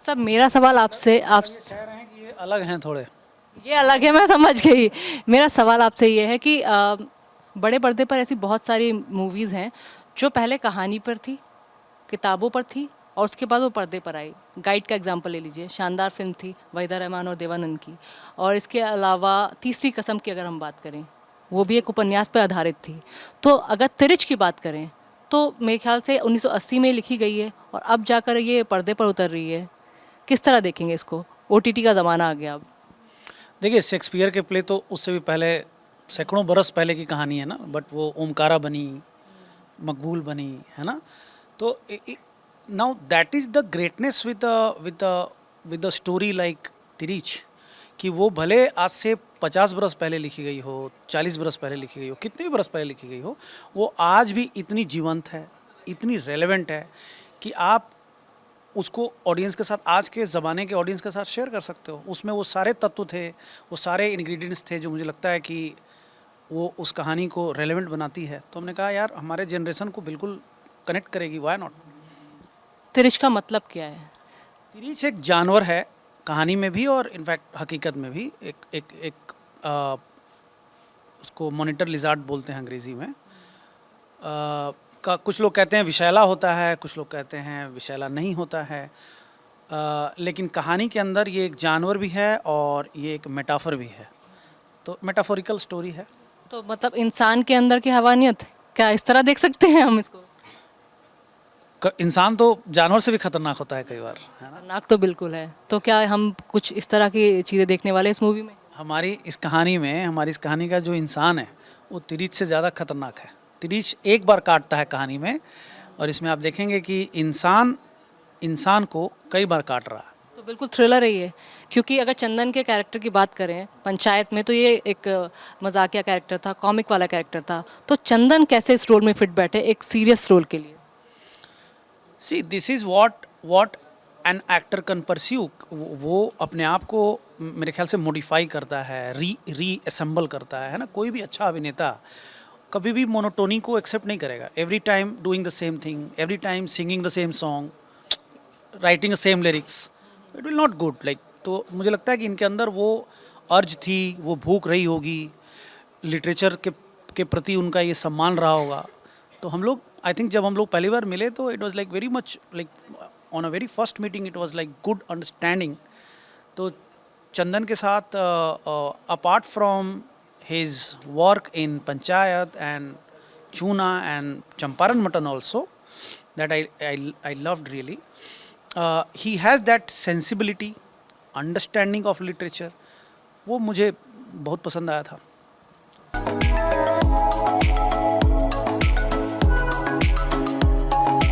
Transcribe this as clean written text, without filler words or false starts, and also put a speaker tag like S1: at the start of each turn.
S1: मतलब मेरा सवाल आपसे आप
S2: कह रहे हैं कि ये अलग हैं थोड़े।
S1: ये अलग है, मैं समझ गई। मेरा सवाल आपसे ये है कि बड़े पर्दे पर ऐसी बहुत सारी मूवीज़ हैं जो पहले कहानी पर थी, किताबों पर थी, और उसके बाद वो पर्दे पर आई। गाइड का एग्जांपल ले लीजिए, शानदार फिल्म थी वहीदा रहमान और देवानंद की। और इसके अलावा तीसरी कसम की अगर हम बात करें, वो भी एक उपन्यास पर आधारित थी। तो अगर तिरिच की बात करें तो मेरे ख्याल से 1980 में लिखी गई है और अब जाकर ये पर्दे पर उतर रही है। किस तरह देखेंगे इसको? ओटीटी का ज़माना आ गया अब।
S2: देखिए शेक्सपियर के प्ले तो उससे भी पहले सैकड़ों बरस पहले की कहानी है ना, बट वो ओमकारा बनी, मकबूल बनी, है ना। तो now that is the greatness with the story like तिरिच, कि वो भले आज से 50 बरस पहले लिखी गई हो, 40 बरस पहले लिखी गई हो, कितने भी बरस पहले लिखी गई हो, वो आज भी इतनी जीवंत है, इतनी रेलेवेंट है कि आप उसको ऑडियंस के साथ, आज के ज़माने के ऑडियंस के साथ शेयर कर सकते हो। उसमें वो सारे तत्व थे, वो सारे इंग्रेडिएंट्स थे जो मुझे लगता है कि वो उस कहानी को रेलेवेंट बनाती है। तो हमने कहा यार हमारे जनरेशन को बिल्कुल कनेक्ट करेगी, वाई नॉट।
S1: तिरिच का मतलब क्या है?
S2: तिरीच एक जानवर है कहानी में भी और इनफैक्ट हकीकत में भी। एक उसको मॉनिटर लिजार्ड बोलते हैं अंग्रेज़ी में। का कुछ लोग कहते हैं विषैला होता है, कुछ लोग कहते हैं विषैला नहीं होता है। लेकिन कहानी के अंदर ये एक जानवर भी है और ये एक मेटाफर भी है, तो मेटाफोरिकल स्टोरी है।
S1: तो मतलब इंसान के अंदर की हैवानियत, क्या इस तरह देख सकते हैं हम इसको?
S2: इंसान तो जानवर से भी खतरनाक होता है कई बार, है ना।
S1: खतरनाक तो बिल्कुल है। तो क्या हम कुछ इस तरह की चीज़ें देखने वाले हैं इस मूवी में?
S2: हमारी इस कहानी का जो इंसान है वो तिरीच से ज़्यादा खतरनाक है। तिरीच एक बार काटता है कहानी में, और इसमें आप देखेंगे कि इंसान को कई बार काट रहा है।
S1: तो बिल्कुल थ्रिलर है ये। क्योंकि अगर चंदन के कैरेक्टर की बात करें पंचायत में, तो ये एक मजाकिया कैरेक्टर था, कॉमिक वाला कैरेक्टर था। तो चंदन कैसे इस रोल में फिट बैठे एक सीरियस रोल के लिए?
S2: See this is what an actor can pursue. वो अपने आप को मेरे ख्याल से मॉडिफाई करता है, री असेंबल करता है ना। कोई भी अच्छा अभिनेता कभी भी मोनोटोनी को एक्सेप्ट नहीं करेगा। Every time doing the same thing, every time singing the same song, writing the same lyrics, it will not good like. तो मुझे लगता है कि इनके अंदर वो अर्ज थी, वो भूख रही होगी, लिटरेचर के प्रति उनका ये सम्मान रहा होगा। तो हम लोग, आई थिंक जब हम लोग पहली बार मिले तो it was like very much like on a very first meeting it was like good understanding. तो चंदन के साथ apart from his work in Panchayat and Choona and Champaran mutton also, that I loved really. He has that sensibility, understanding of literature, वो मुझे बहुत पसंद आया था।